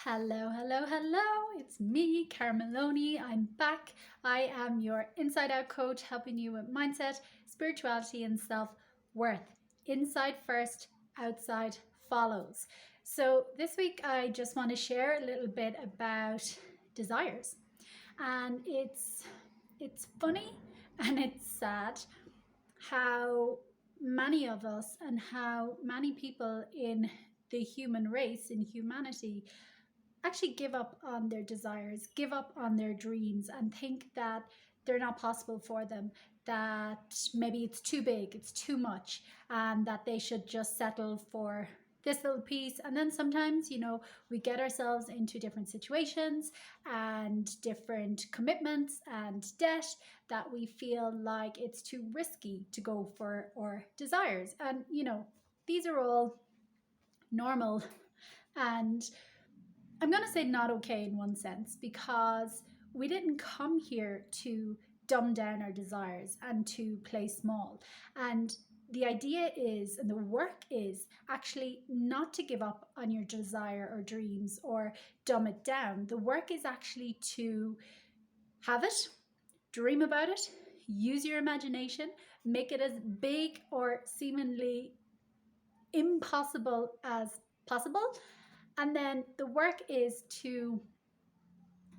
Hello, hello, hello. It's me, Carmeloni. I'm back. I am your inside out coach helping you with mindset, spirituality, and self worth. Inside first, outside follows. So, this week I just want to share a little bit about desires. And it's funny and it's sad how many of us and how many people in the human race, in humanity, actually give up on their desires, give up on their dreams, and think that they're not possible for them, that maybe it's too big, it's too much, and that they should just settle for this little piece. And then sometimes, we get ourselves into different situations and different commitments and debt that we feel like it's too risky to go for our desires. And, these are all normal and I'm going to say not okay in one sense because we didn't come here to dumb down our desires and to play small. And the idea is, and the work is actually not to give up on your desire or dreams or dumb it down. The work is actually to have it, dream about it, use your imagination, make it as big or seemingly impossible as possible. And then the work is to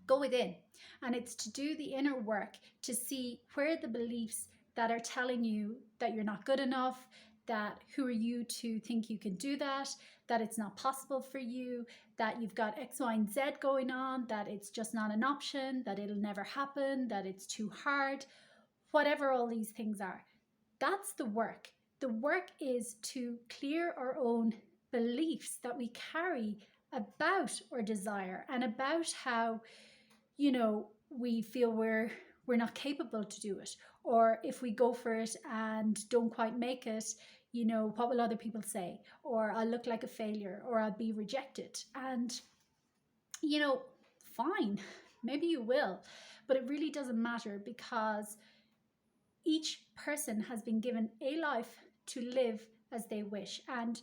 go within, and it's to do the inner work to see where the beliefs that are telling you that you're not good enough, that who are you to think you can do that it's not possible for you, that you've got X, Y, and Z going on, that it's just not an option, that it'll never happen, that it's too hard, whatever all these things are. That's the work. The work is to clear our own beliefs that we carry about our desire and about how we feel we're not capable to do it, or if we go for it and don't quite make it, what will other people say, or I'll look like a failure, or I'll be rejected. And fine, maybe you will, but it really doesn't matter because each person has been given a life to live as they wish. And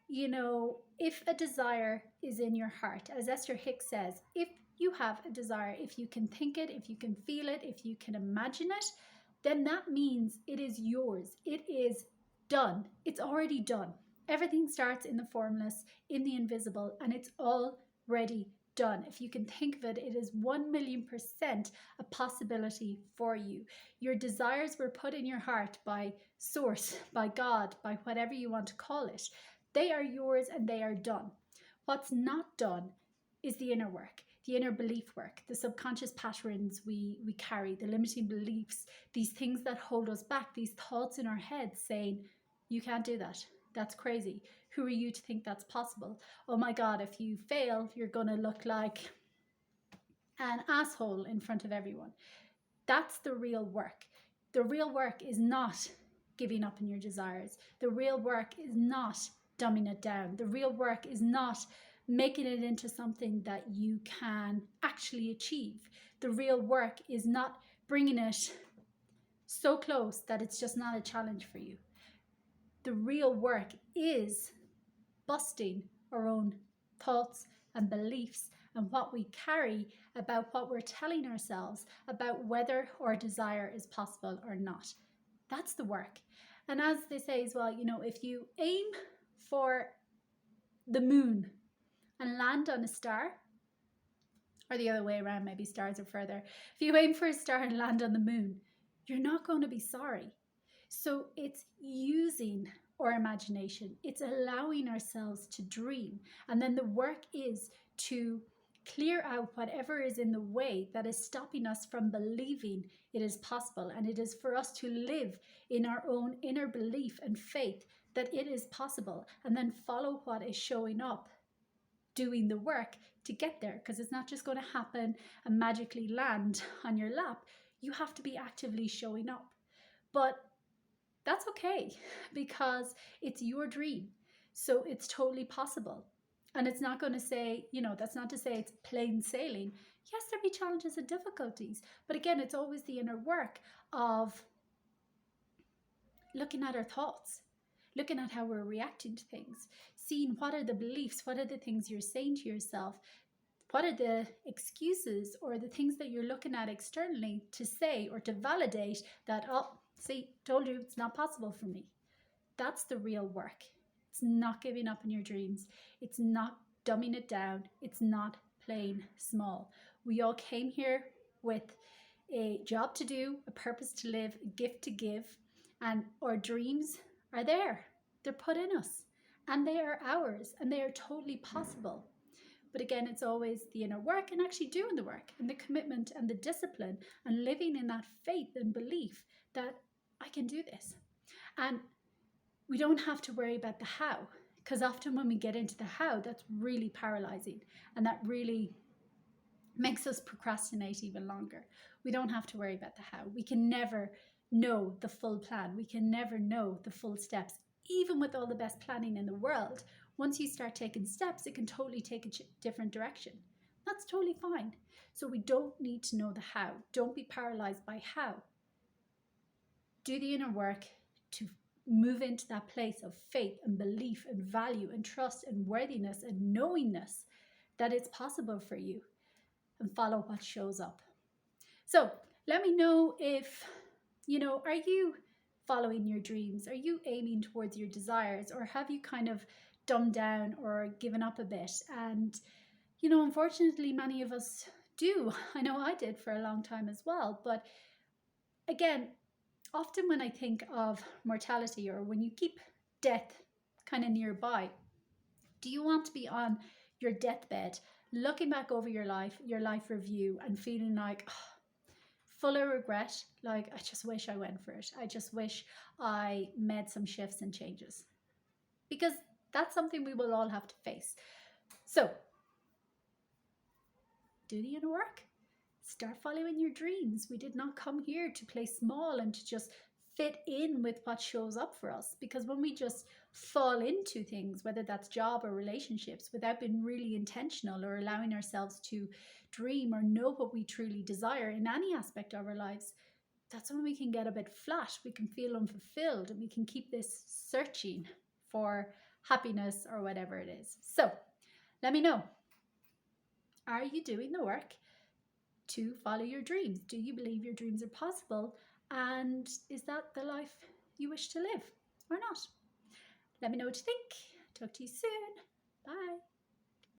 if a desire is in your heart, as Esther Hicks says, if you have a desire, if you can think it, if you can feel it, if you can imagine it, then that means it is yours. It is done. It's already done. Everything starts in the formless, in the invisible, and it's already done. If you can think of it, it is 1,000,000% a possibility for you. Your desires were put in your heart by Source, by God, by whatever you want to call it. They are yours and they are done. What's not done is the inner work, the inner belief work, the subconscious patterns we carry, the limiting beliefs, these things that hold us back, these thoughts in our heads saying, you can't do that. That's crazy. Who are you to think that's possible? Oh my God, if you fail, you're going to look like an asshole in front of everyone. That's the real work. The real work is not giving up on your desires. The real work is not dumbing it down. The real work is not making it into something that you can actually achieve. The real work is not bringing it so close that it's just not a challenge for you. The real work is busting our own thoughts and beliefs and what we carry about what we're telling ourselves about whether our desire is possible or not. That's the work. And as they say as well, if you aim for the moon and land on a star, or the other way around, maybe stars are further. If you aim for a star and land on the moon, you're not going to be sorry. So it's using our imagination, it's allowing ourselves to dream. And then the work is to clear out whatever is in the way that is stopping us from believing it is possible. And it is for us to live in our own inner belief and faith that it is possible, and then follow what is showing up, doing the work to get there, because it's not just going to happen and magically land on your lap. You have to be actively showing up. But that's okay because it's your dream. So it's totally possible. And it's not going to say, that's not to say it's plain sailing. Yes, there'll be challenges and difficulties. But again, it's always the inner work of looking at our thoughts, looking at how we're reacting to things, seeing what are the beliefs, what are the things you're saying to yourself, what are the excuses or the things that you're looking at externally to say or to validate that, oh, see, told you it's not possible for me. That's the real work. It's not giving up on your dreams. It's not dumbing it down. It's not playing small. We all came here with a job to do, a purpose to live, a gift to give, and our dreams are there. They're put in us and they are ours and they are totally possible. But again, it's always the inner work and actually doing the work and the commitment and the discipline and living in that faith and belief that I can do this. And we don't have to worry about the how, because often when we get into the how, that's really paralyzing and that really makes us procrastinate even longer. We don't have to worry about the how. We can never know the full plan. We can never know the full steps. Even with all the best planning in the world, once you start taking steps, it can totally take a different direction. That's totally fine. So we don't need to know the how. Don't be paralyzed by how. Do the inner work to move into that place of faith and belief and value and trust and worthiness and knowingness that it's possible for you, and follow what shows up. So let me know if, are you following your dreams? Are you aiming towards your desires, or have you kind of dumbed down or given up a bit? And, unfortunately, many of us do. I know I did for a long time as well. But again, often when I think of mortality, or when you keep death kind of nearby, do you want to be on your deathbed, looking back over your life review, and feeling like, full of regret, like, I just wish I went for it. I just wish I made some shifts and changes? Because that's something we will all have to face. So do the inner work. Start following your dreams. We did not come here to play small and to just fit in with what shows up for us. Because when we just fall into things, whether that's job or relationships, without being really intentional or allowing ourselves to dream or know what we truly desire in any aspect of our lives, that's when we can get a bit flat. We can feel unfulfilled, and we can keep this searching for happiness or whatever it is. So let me know. Are you doing the work to follow your dreams? Do you believe your dreams are possible? And is that the life you wish to live or not? Let me know what you think. Talk to you soon. Bye.